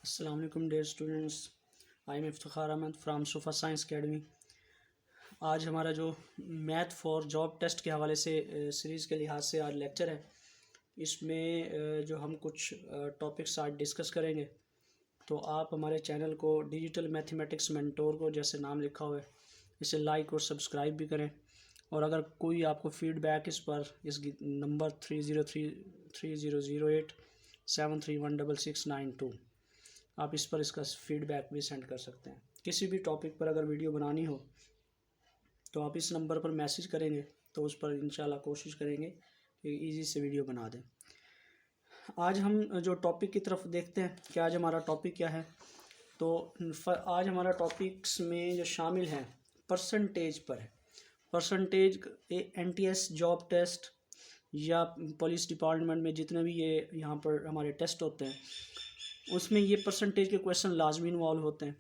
अस्सलाम वालेकुम dear students, I am Iftikhar Ahmed from Suffa science academy. आज हमारा जो मैथ फॉर जॉब टेस्ट के हवाले से सीरीज़ के लिहाज से आज लेक्चर है। इसमें जो हम कुछ टॉपिक्स आज डिस्कस करेंगे, तो आप हमारे चैनल को डिजिटल मैथमेटिक्स मेंटोर को जैसे नाम लिखा हुआ है इसे लाइक और सब्सक्राइब भी करें। और अगर कोई आपको फ़ीडबैक इस पर इस नंबर 303308731692 आप इस पर इसका फ़ीडबैक भी सेंड कर सकते हैं। किसी भी टॉपिक पर अगर वीडियो बनानी हो तो आप इस नंबर पर मैसेज करेंगे तो उस पर इंशाल्लाह कोशिश करेंगे कि ईज़ी से वीडियो बना दें। आज हम जो टॉपिक की तरफ देखते हैं कि आज हमारा टॉपिक क्या है। तो आज हमारा टॉपिक्स में जो शामिल है परसेंटेज पर है। परसेंटेज NTS जॉब टेस्ट या पुलिस डिपार्टमेंट में जितने भी ये यहाँ पर हमारे टेस्ट होते हैं उसमें ये परसेंटेज के क्वेश्चन लाजमी इन्वॉल्व होते हैं।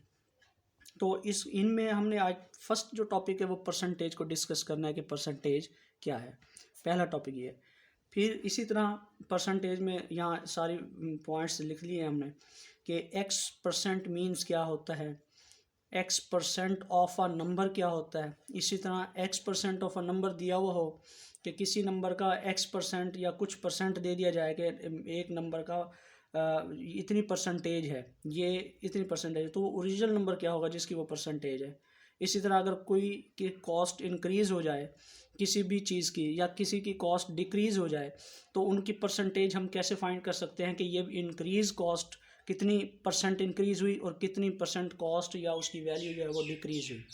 तो इनमें हमने आज फर्स्ट जो टॉपिक है वो परसेंटेज को डिस्कस करना है कि परसेंटेज क्या है। पहला टॉपिक ये है। फिर इसी तरह परसेंटेज में यहाँ सारी पॉइंट्स लिख लिए हैं हमने कि x% मीन्स क्या होता है, x% ऑफ अ नंबर क्या होता है। इसी तरह x% ऑफ अ नंबर दिया हुआ हो कि किसी नंबर का x% या कुछ परसेंट दे दिया जाए कि एक नंबर का इतनी परसेंटेज है, ये इतनी परसेंटेज है, तो ओरिजिनल नंबर क्या होगा जिसकी वो परसेंटेज है। इसी तरह अगर कोई की कॉस्ट इंक्रीज़ हो जाए किसी भी चीज़ की या किसी की कॉस्ट डिक्रीज़ हो जाए तो उनकी परसेंटेज हम कैसे फाइंड कर सकते हैं कि ये इंक्रीज़ कॉस्ट कितनी परसेंट इंक्रीज़ हुई और कितनी परसेंट कॉस्ट या उसकी वैल्यू जो है वो डिक्रीज़ हुई।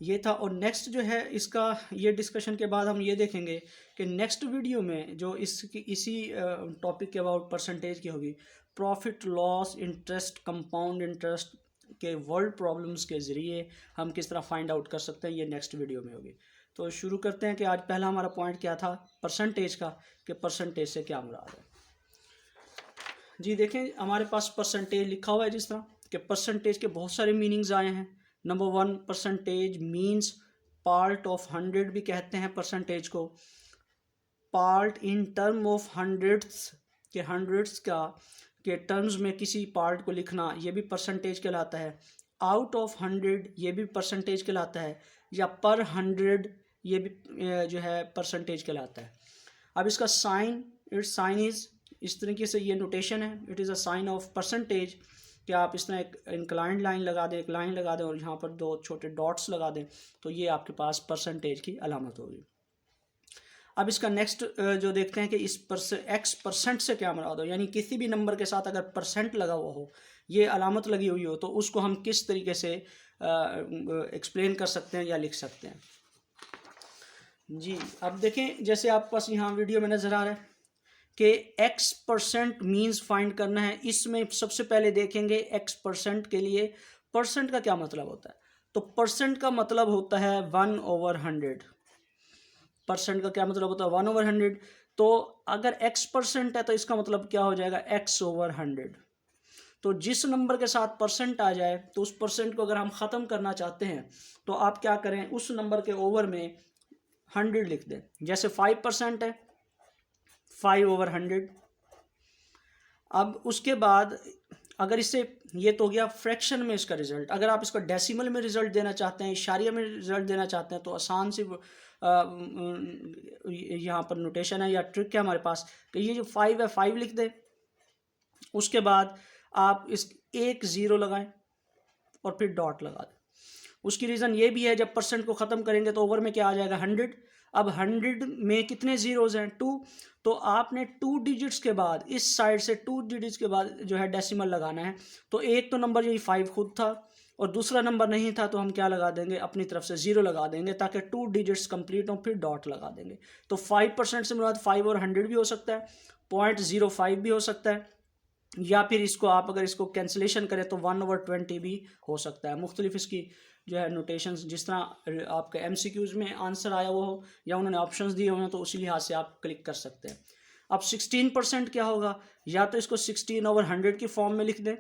ये था। और नेक्स्ट जो है इसका ये डिस्कशन के बाद हम ये देखेंगे कि नेक्स्ट वीडियो में जो इसी टॉपिक के अबाउट परसेंटेज की होगी, profit loss interest compound interest के वर्ल्ड प्रॉब्लम्स के ज़रिए हम किस तरह फाइंड आउट कर सकते हैं, ये नेक्स्ट वीडियो में होगी। तो शुरू करते हैं कि आज पहला हमारा पॉइंट क्या था परसेंटेज का, कि परसेंटेज से क्या मुराद है। जी देखें, हमारे पास परसेंटेज लिखा हुआ है जिस तरह कि परसेंटेज के बहुत सारे मीनिंग्स आए हैं। Number 1, percentage means part of 100 भी कहते हैं परसेंटेज को। Part in term of hundreds के हंड्रेड्स का के टर्म्स में किसी पार्ट को लिखना ये भी परसेंटेज कहलाता है। आउट ऑफ 100 ये भी परसेंटेज कहलाता है, या पर 100 ये भी जो है परसेंटेज कहलाता है। अब इसका साइन, इट्स साइन इज़, इस तरीके से ये नोटेशन है, it is a sign of percentage. कि आप इस तरह एक इंक्लाइंड लाइन लगा दें, एक लाइन लगा दें और यहाँ पर 2 छोटे डॉट्स लगा दें तो ये आपके पास परसेंटेज की अलामत होगी। अब इसका नेक्स्ट जो देखते हैं कि इस x% से क्या मुराद हो, यानी किसी भी नंबर के साथ अगर परसेंट लगा हुआ हो, ये अलामत लगी हुई हो, तो उसको हम किस तरीके से एक्सप्लेन कर सकते हैं या लिख सकते हैं। जी अब देखें, जैसे आपके पास यहाँ वीडियो में नज़र आ रहा है कि x% मीन्स फाइंड करना है। इसमें सबसे पहले देखेंगे x% के लिए परसेंट का क्या मतलब होता है। तो परसेंट का मतलब होता है 1/100। परसेंट का क्या मतलब होता है 1/100। तो अगर x% है तो इसका मतलब क्या हो जाएगा x/100। तो जिस नंबर के साथ परसेंट आ जाए तो उस परसेंट को अगर हम ख़त्म करना चाहते हैं तो आप क्या करें, उस नंबर के ओवर में 100 लिख दें। जैसे 5% है, 5/100। अब उसके बाद अगर इससे, ये तो हो गया फ्रैक्शन में इसका रिज़ल्ट। अगर आप इसको डेसिमल में रिज़ल्ट देना चाहते हैं, इशारिया में रिज़ल्ट देना चाहते हैं, तो आसान सी यहाँ पर नोटेशन है या ट्रिक है हमारे पास कि ये जो 5 है 5 लिख दें। उसके बाद आप इस एक 0 लगाएं और फिर डॉट लगा दें। उसकी रीज़न ये भी है, जब परसेंट को ख़त्म करेंगे तो ओवर में क्या आ जाएगा 100। अब 100 में कितने ज़ीरोज़ हैं 2, तो आपने 2 डिजिट्स के बाद इस साइड से 2 डिजिट्स के बाद जो है डेसिमल लगाना है। तो एक तो नंबर यही 5 खुद था और दूसरा नंबर नहीं था, तो हम क्या लगा देंगे, अपनी तरफ से 0 लगा देंगे ताकि 2 डिजिट्स कंप्लीट हों, फिर डॉट लगा देंगे। तो 5% से मुराद 5 और 100 भी हो सकता है, 0.05 भी हो सकता है, या फिर इसको आप अगर इसको कैंसिलेशन करें तो 1/20 भी हो सकता है। मुख्तलिफ इसकी जो है नोटेशंस, जिस तरह आपके MCQs में आंसर आया हुआ हो या उन्होंने ऑप्शंस दिए हुए हैं तो उसी लिहाज से आप क्लिक कर सकते हैं। अब 16% क्या होगा, या तो इसको 16/100 की फॉर्म में लिख दें,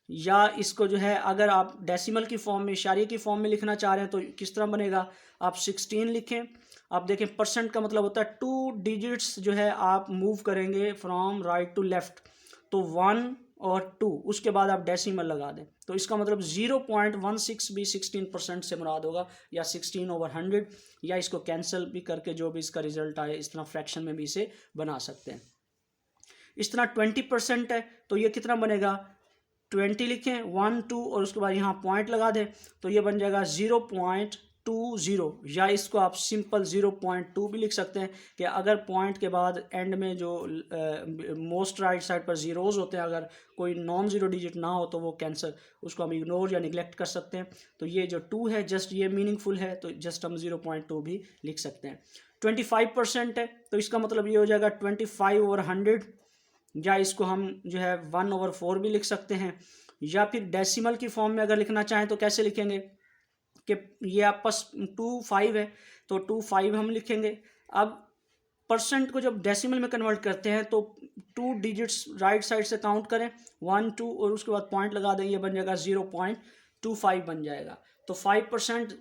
या इसको जो है अगर आप डेसिमल की फॉर्म में, इशारे की फॉर्म में लिखना चाह रहे हैं तो किस तरह बनेगा, आप 16 लिखें। आप देखें परसेंट का मतलब होता है 2 डिजिट्स जो है आप मूव करेंगे फ्रॉम राइट टू लेफ़्ट। तो 1 और 2, उसके बाद आप डेसिमल लगा दें, तो इसका मतलब 0.16 भी 16% से मुराद होगा, या 16/100, या इसको कैंसिल भी करके जो भी इसका रिजल्ट आए इस तरह फ्रैक्शन में भी इसे बना सकते हैं। इस तरह 20% है तो ये कितना बनेगा, 20 लिखें, 1 2 और उसके बाद यहाँ पॉइंट लगा दें, तो ये बन जाएगा 0.20, या इसको आप सिंपल 0.2 भी लिख सकते हैं कि अगर पॉइंट के बाद एंड में जो मोस्ट राइट साइड पर जीरोज होते हैं, अगर कोई नॉन ज़ीरो डिजिट ना हो तो वो कैंसर, उसको हम इग्नोर या निगलेक्ट कर सकते हैं। तो ये जो 2 है जस्ट ये मीनिंगफुल है, तो जस्ट हम 0.2 भी लिख सकते हैं। 25% है तो इसका मतलब ये हो जाएगा 25/100, या इसको हम जो है 1/4 भी लिख सकते हैं, या फिर डेसिमल की फॉर्म में अगर लिखना चाहें तो कैसे लिखेंगे कि ये आपस 25 है तो 25 हम लिखेंगे। अब परसेंट को जब डेसिमल में कन्वर्ट करते हैं तो 2 डिजिट्स राइट साइड से काउंट करें, 1 2 और उसके बाद पॉइंट लगा दें, ये बन जाएगा 0.25 बन जाएगा। तो 5%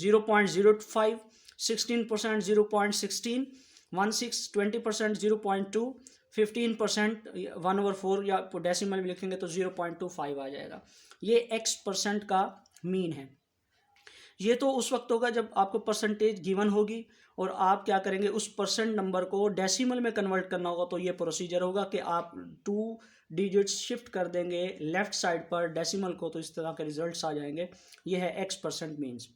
0.025, 16% 0.16, 20% 0.2, 15% 1/4, या डेसिमल भी लिखेंगे तो 0.25 आ जाएगा। ये x% का मीन है। ये तो उस वक्त होगा जब आपको परसेंटेज गिवन होगी और आप क्या करेंगे, उस परसेंट नंबर को डेसिमल में कन्वर्ट करना होगा, तो ये प्रोसीजर होगा कि आप 2 डिजिट्स शिफ्ट कर देंगे लेफ्ट साइड पर डेसिमल को, तो इस तरह के रिजल्ट्स आ जाएंगे। ये है x% मीन्स।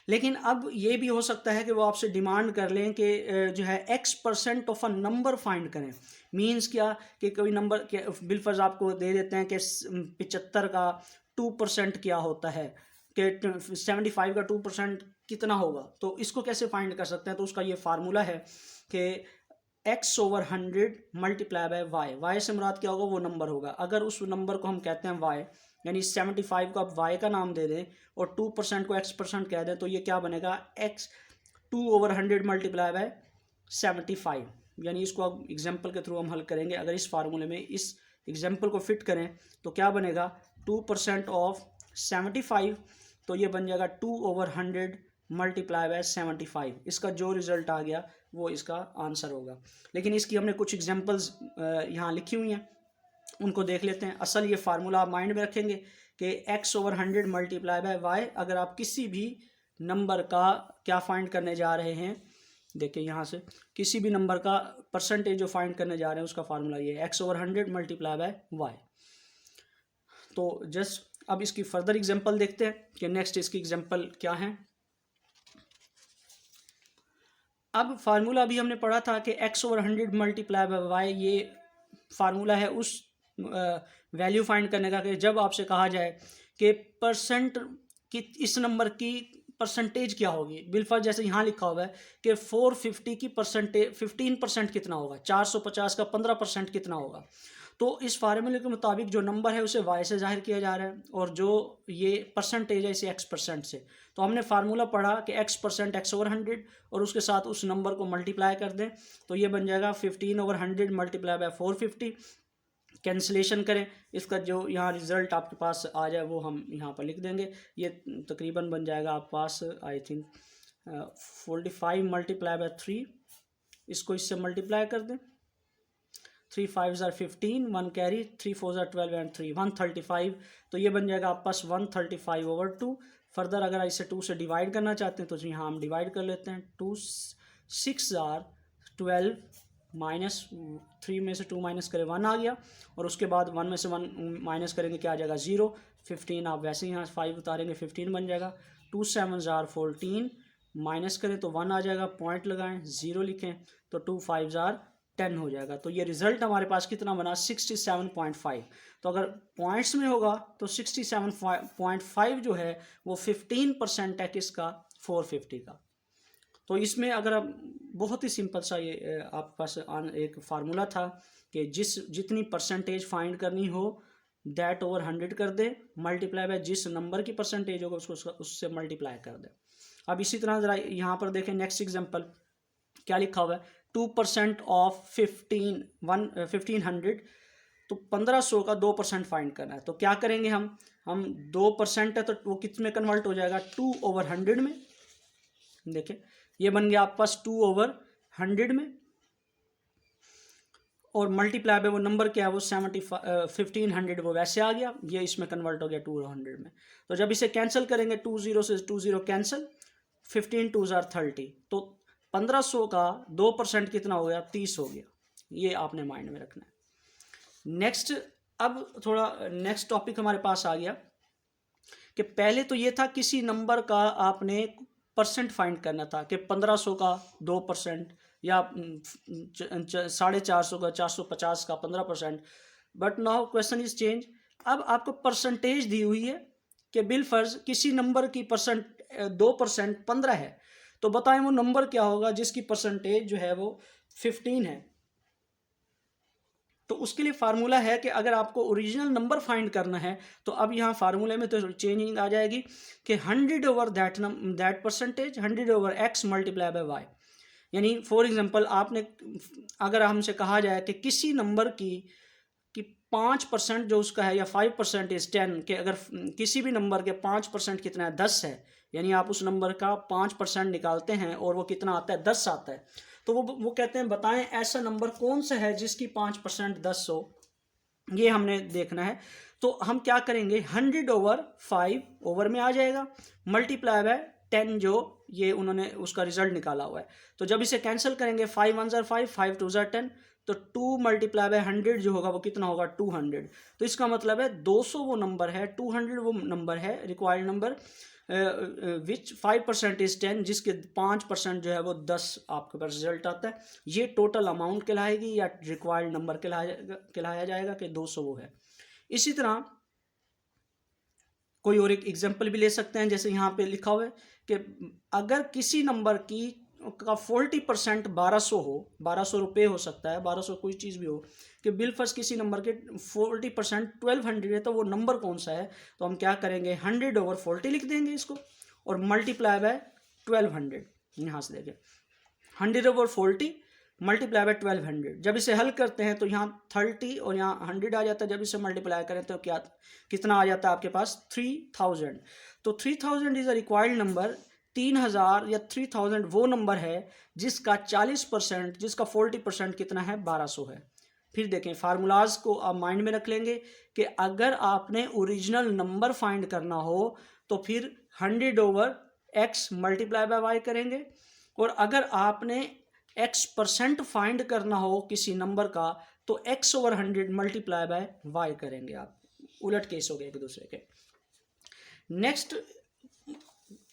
लेकिन अब ये भी हो सकता है कि वो आपसे डिमांड कर लें कि जो है x% of a number find करें। मीन्स क्या कि कोई नंबर बिलफर्ज आपको दे देते हैं कि 75 का 2% क्या होता है, कि 75 का 2% कितना होगा, तो इसको कैसे फाइंड कर सकते हैं। तो उसका ये फार्मूला है कि x/100 multiply by y। y से मुराद क्या होगा, वो नंबर होगा। अगर उस नंबर को हम कहते हैं y, यानी 75 को आप y का नाम दे दें और 2% को x% कह दें, तो ये क्या बनेगा, x 2/100 मल्टीप्लाई बाय 75। यानी इसको अब एग्जाम्पल के थ्रू हम हल करेंगे। अगर इस फार्मूले में इस एग्जाम्पल को फिट करें तो क्या बनेगा, 2% ऑफ 75, तो ये बन जाएगा 2/100 मल्टीप्लाई बाय 75। इसका जो रिजल्ट आ गया वो इसका आंसर होगा। लेकिन इसकी हमने कुछ एग्जांपल्स यहाँ लिखी हुई हैं, उनको देख लेते हैं। असल ये फार्मूला आप माइंड में रखेंगे कि x/100 मल्टीप्लाई बाय y। अगर आप किसी भी नंबर का क्या फाइंड करने जा रहे हैं, देखिए यहाँ से किसी भी नंबर का परसेंटेज जो फाइंड करने जा रहे हैं उसका फार्मूला ये है x/100 मल्टीप्लाई बाय y। तो जस्ट अब इसकी फर्दर एग्जांपल देखते हैं कि नेक्स्ट इसकी एग्जांपल क्या है। अब फार्मूला अभी हमने पढ़ा था कि x/100 मल्टीप्लाई बाय y, ये फार्मूला है उस वैल्यू फाइंड करने का कि जब आपसे कहा जाए कि परसेंट की इस नंबर की परसेंटेज क्या होगी। बिलफर जैसे यहाँ लिखा हुआ है कि 450 की परसेंटेज 15% कितना होगा, 450 का 15% कितना होगा। तो इस फार्मूले के मुताबिक जो नंबर है उसे y से जाहिर किया जा रहा है और जो ये परसेंटेज है इसे x% से। तो हमने फार्मूला पढ़ा कि x% x/100 और उसके साथ उस नंबर को मल्टीप्लाई कर दें, तो ये बन जाएगा 15/100 मल्टीप्लाई बाय 450। कैंसिलेशन करें, इसका जो यहाँ रिजल्ट आपके पास आ जाए वो हम यहाँ पर लिख देंगे। ये तकरीबन बन जाएगा आपके पास आई थिंक 45 मल्टीप्लाई बाय 3। इसको इससे मल्टीप्लाई कर दें, 3 5 are 15, 1 कैरी, 3 4 are 12 एंड 3 135। तो ये बन जाएगा आपके पास 135/2। फर्दर अगर इसे 2 से डिवाइड करना चाहते हैं तो यहाँ हम डिवाइड कर लेते हैं। 2 6 are 12, -3 में से 2 माइनस करें 1 आ गया, और उसके बाद 1 में से 1 माइनस करेंगे क्या आ जाएगा 0। 15 आप वैसे ही यहाँ 5 उतारेंगे 15 बन जाएगा। 2 7 are 14, माइनस करें तो 1 आ जाएगा, पॉइंट लगाएं 0 लिखें तो 2 5 are 10 हो जाएगा। तो ये रिजल्ट हमारे पास कितना बना 67.5। तो अगर पॉइंट्स में होगा तो 67.5 जो है वो 15% है किसका, 450 का। तो इसमें अगर आप बहुत ही सिंपल सा ये आपके पास एक फार्मूला था कि जितनी परसेंटेज फाइंड करनी हो दैट ओवर 100 कर दे, मल्टीप्लाई बाय जिस नंबर की परसेंटेज होगा उसको उससे मल्टीप्लाई कर दे। अब इसी तरह ज़रा यहाँ पर देखें नेक्स्ट एग्जांपल क्या लिखा हुआ है, 2% ऑफ 1500, तो 1500 का 2% फाइंड करना है। तो क्या करेंगे हम 2% है तो वो किस में कन्वर्ट हो जाएगा 2/100 में। देखिए ये बन गया आपके पास 2/100 में, और मल्टीप्लाई बाय वो नंबर क्या है वो 1500 वो वैसे आ गया, ये इसमें कन्वर्ट हो गया 200 में। तो जब इसे कैंसिल करेंगे 20 से 20 कैंसिल, 15 2 ज़ार 30, तो 1500 का 2% कितना हो गया, 30 हो गया। ये आपने माइंड में रखना है। नेक्स्ट, अब थोड़ा नेक्स्ट टॉपिक हमारे पास आ गया कि पहले तो ये था किसी नंबर का आपने परसेंट फाइंड करना था कि 1500 का 2% या 450 का 450 का 15%। But now question is change. अब आपको परसेंटेज दी हुई है कि बिलफर्ज किसी नंबर की 2% 15 है, तो बताएं वो नंबर क्या होगा जिसकी परसेंटेज जो है वो 15 है। तो उसके लिए फार्मूला है कि अगर आपको ओरिजिनल नंबर फाइंड करना है तो अब यहाँ फार्मूले में तो चेंजिंग आ जाएगी कि 100 over that percentage 100 over x multiply bye y। यानी फॉर एग्जांपल आपने, अगर हमसे कहा जाए कि किसी नंबर की 5% जो उसका है या 5% इज 10, कि अगर किसी भी नंबर के 5% कितना है 10 है, यानी आप उस नंबर का 5% निकालते हैं और वो कितना आता है 10 आता है, तो वो कहते हैं बताएं ऐसा नंबर कौन सा है जिसकी 5% 10 हो। ये हमने देखना है। तो हम क्या करेंगे, 100 ओवर 5 ओवर में आ जाएगा, मल्टीप्लाई बाय 10 जो ये उन्होंने उसका रिजल्ट निकाला हुआ है। तो जब इसे कैंसिल करेंगे 5 1 ज़ार 5, 5 2 ज़ार 10, तो 2 मल्टीप्लाई बाय 100 जो होगा वो कितना होगा 200। तो इसका मतलब है 200 वो नंबर है, 200 वो नंबर है रिक्वायर्ड नंबर विच 5% इज 10, जिसके 5% जो है वो 10 आपके पास रिजल्ट आता है। ये टोटल अमाउंट कहलाएगी या रिक्वायर्ड नंबर कहलाया जाएगा कि 200 वो है। इसी तरह कोई और एक एग्जांपल भी ले सकते हैं, जैसे यहाँ पे लिखा हुआ है कि अगर किसी नंबर की का 40% 1200 हो, 1200 रुपये हो सकता है, 1200 कोई चीज़ भी हो, कि बिलफर्ज किसी नंबर के 40% 1200 है, तो वो नंबर कौन सा है। तो हम क्या करेंगे 100 ओवर 40 लिख देंगे इसको और मल्टीप्लाई बाय 1200। यहाँ से देखें 100 ओवर 40 मल्टीप्लाई बाय 1200। जब इसे हल करते हैं तो यहाँ 30 और यहाँ 100 आ जाता है, जब इसे मल्टीप्लाई करें तो क्या कितना आ जाता है आपके पास 3000। तो 3000 इज अ रिक्वायर्ड नंबर। 3000 या 3000 वो नंबर है जिसका 40%, जिसका 40% कितना है 1200 है। फिर देखें फार्मूलाज को आप माइंड में रख लेंगे कि अगर आपने ओरिजिनल नंबर फाइंड करना हो तो फिर 100 over x multiply by y करेंगे, और अगर आपने x% फाइंड करना हो किसी नंबर का तो x over 100 multiply by y करेंगे। आप उलट केस हो गए एक दूसरे के। नेक्स्ट,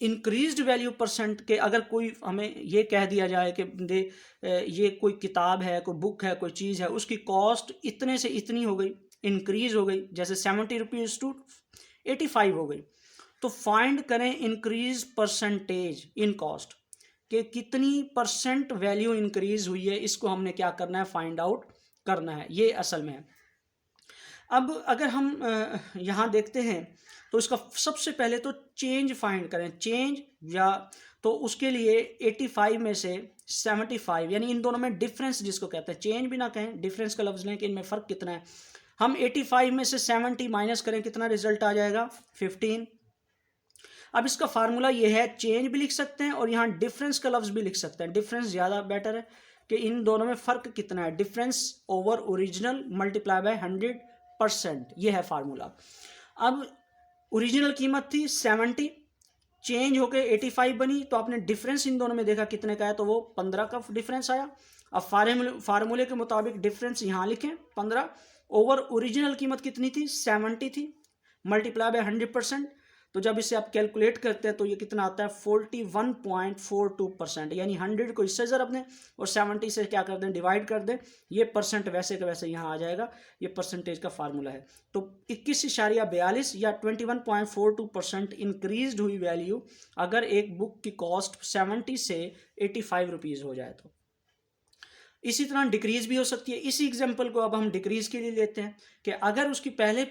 इंक्रीज्ड वैल्यू परसेंट के, अगर कोई हमें ये कह दिया जाए कि ये कोई किताब है, कोई बुक है, कोई चीज़ है, उसकी कॉस्ट इतने से इतनी हो गई, इंक्रीज हो गई, जैसे 70 रुपीज़ टू 85 हो गई, तो फाइंड करें इंक्रीज परसेंटेज इन कॉस्ट कि कितनी परसेंट वैल्यू इंक्रीज हुई है। इसको हमने क्या करना है, फाइंड आउट करना है, ये असल में है। अब अगर हम यहाँ देखते हैं तो इसका सबसे पहले तो चेंज फाइंड करें, चेंज, या तो उसके लिए 85 में से 75, यानी इन दोनों में डिफरेंस जिसको कहते हैं, चेंज भी ना कहें, डिफरेंस का लफ्ज़ लें कि इनमें फ़र्क कितना है। हम 85 में से 70 माइनस करें, कितना रिजल्ट आ जाएगा 15। अब इसका फार्मूला ये है, चेंज भी लिख सकते हैं और यहाँ डिफरेंस का लफ्ज़ भी लिख सकते हैं। डिफरेंस ज़्यादा बेटर है कि इन दोनों में फ़र्क कितना है, difference over original multiply by 100%, ये है फार्मूला। अब ओरिजिनल कीमत थी 70, चेंज होके 85 बनी, तो आपने डिफरेंस इन दोनों में देखा कितने का है, तो वो 15 का डिफरेंस आया। अब फार्मूले के मुताबिक डिफरेंस यहाँ लिखें 15 ओवर ओरिजिनल कीमत कितनी थी 70 थी, मल्टीप्लाई बाय 100%। तो जब इसे आप कैलकुलेट करते हैं तो ये कितना आता है 41.42%, यानी 100 को इससे ज़रब दें और 70 से क्या कर दें, डिवाइड कर दें, ये परसेंट वैसे का वैसे यहाँ आ जाएगा। ये परसेंटेज का फार्मूला है। तो 21.42 या 21.42% इंक्रीज हुई वैल्यू अगर एक बुक की कॉस्ट 70 से 85 रुपीज़ हो जाए तो। इसी तरह डिक्रीज़ भी हो सकती है। इसी एग्जांपल को अब हम डिक्रीज़ के लिए लेते हैं कि अगर उसकी पहले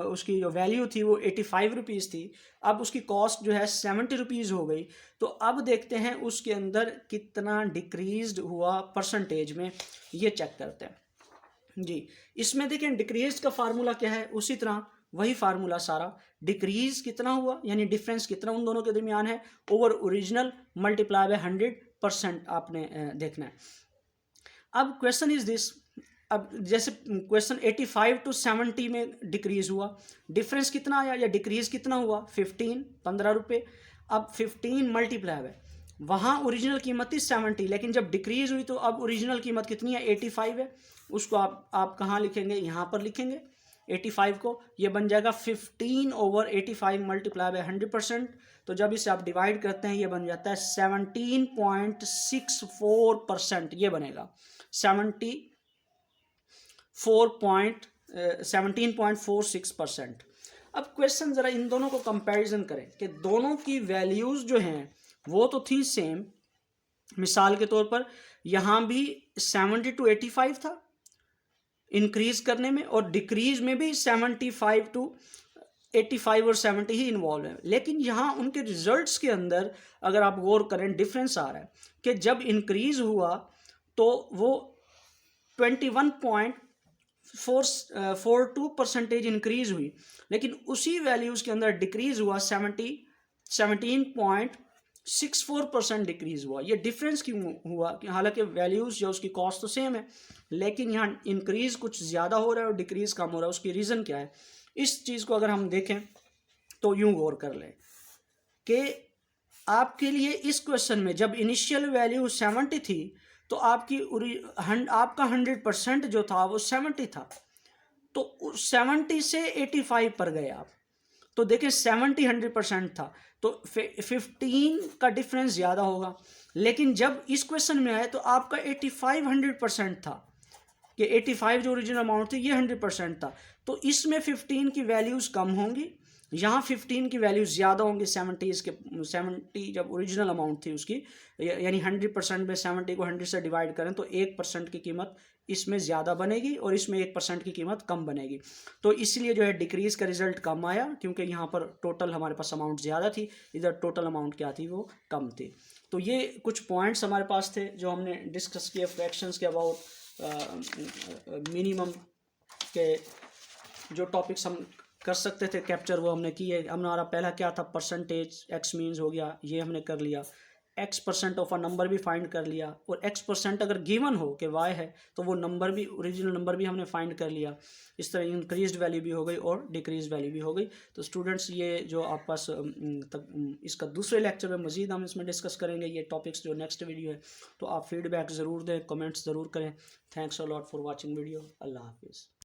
उसकी जो वैल्यू थी वो 85 रुपीज़ थी, अब उसकी कॉस्ट जो है 70 रुपीज़ हो गई, तो अब देखते हैं उसके अंदर कितना डिक्रीज़ हुआ परसेंटेज में, ये चेक करते हैं जी। इसमें देखें डिक्रीज़ का फार्मूला क्या है, उसी तरह वही फार्मूला सारा, डिक्रीज़ कितना हुआ यानी डिफरेंस कितना उन दोनों के दरमियान है, ओवर ओरिजिनल मल्टीप्लाई बाय 100% आपने देखना है। अब क्वेश्चन इज दिस, अब जैसे क्वेश्चन 85 टू 70 में डिक्रीज हुआ, डिफरेंस कितना आया या डिक्रीज कितना हुआ, 15, 15 रुपये। अब 15 मल्टीप्लाई है, वहाँ ओरिजिनल कीमत थी 70, लेकिन जब डिक्रीज हुई तो अब ओरिजिनल कीमत कितनी है, 85 है। उसको आप कहाँ लिखेंगे, यहाँ पर लिखेंगे 85 को। ये बन जाएगा 15/85 मल्टीप्लाई बाय 100%। तो जब इसे आप डिवाइड करते हैं ये बन जाता है 17.64%, ये बनेगा 17.46%। अब क्वेश्चन ज़रा इन दोनों को कंपैरिजन करें कि दोनों की वैल्यूज़ जो हैं वो तो थी सेम। मिसाल के तौर पर यहाँ भी 70 to 85 था इंक्रीज करने में, और डिक्रीज में भी 75 to 85 और 70 ही इन्वॉल्व है। लेकिन यहाँ उनके रिजल्ट्स के अंदर अगर आप गौर करें डिफरेंस आ रहा है कि जब इंक्रीज हुआ तो वो 21.42% इंक्रीज हुई, लेकिन उसी वैल्यूज़ के अंदर डिक्रीज हुआ 17.64% डिक्रीज हुआ। ये डिफरेंस क्यों हुआ, कि हालांकि वैल्यूज़ जो उसकी कॉस्ट तो सेम है, लेकिन यहाँ इंक्रीज कुछ ज़्यादा हो रहा है और डिक्रीज कम हो रहा है। उसकी रीज़न क्या है, इस चीज़ को अगर हम देखें तो यूँ गौर कर लें कि आपके लिए इस क्वेश्चन में जब इनिशियल वैल्यू 70 थी तो आपका 100% जो था वो 70 था, तो 70 से 85 पर गए आप, तो देखिए 70 100% था तो 15 का डिफरेंस ज़्यादा होगा। लेकिन जब इस क्वेश्चन में आए तो आपका 85 100% था, कि 85 जो ओरिजिनल अमाउंट थी ये 100% था, तो इसमें 15 की वैल्यूज़ कम होंगी, यहाँ 15 की वैल्यूज़ ज़्यादा होंगी। 70 जब ओरिजिनल अमाउंट थी उसकी, यानी 100% में 70 को 100 से डिवाइड करें तो 1% की कीमत इसमें ज़्यादा बनेगी और इसमें 1% की कीमत कम बनेगी। तो इसलिए जो है डिक्रीज़ का रिजल्ट कम आया, क्योंकि यहाँ पर टोटल हमारे पास अमाउंट ज़्यादा थी, इधर टोटल अमाउंट क्या थी वो कम थी। तो ये कुछ पॉइंट्स हमारे पास थे जो हमने डिस्कस किए फ्रैक्शंस के अबाउट, मिनिमम के जो टॉपिक्स हम कर सकते थे कैप्चर वो हमने किए। हमारा पहला क्या था, परसेंटेज, एक्स मीन्स हो गया, ये हमने कर लिया। x% ऑफ अ नंबर भी फाइंड कर लिया, और x% अगर गिवन हो कि y है तो वो नंबर भी, ओरिजिनल नंबर भी हमने फाइंड कर लिया। इस तरह इंक्रीज्ड वैल्यू भी हो गई और डिक्रीज वैल्यू भी हो गई। तो स्टूडेंट्स ये जो आप पास इसका दूसरे लेक्चर में मज़ीद हम इसमें डिस्कस करेंगे ये टॉपिक्स जो नेक्स्ट वीडियो है। तो आप फीडबैक ज़रूर दें, कमेंट्स ज़रूर करें। Thanks a lot for watching video. अल्लाह हाफिज़।